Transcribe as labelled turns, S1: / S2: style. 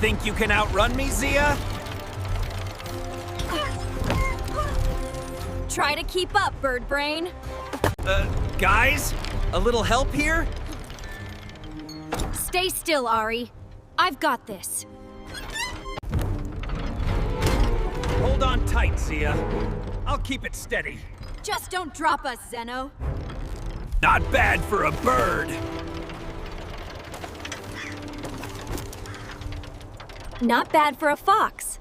S1: Think you can outrun me, Zia?
S2: Try to keep up, bird brain.
S1: Guys? A little help here?
S2: Stay still, Ari. I've got this.
S1: Hold on tight, Zia. I'll keep it steady.
S2: Just don't drop us, Zeno.
S1: Not bad for a bird.
S2: Not bad for a fox.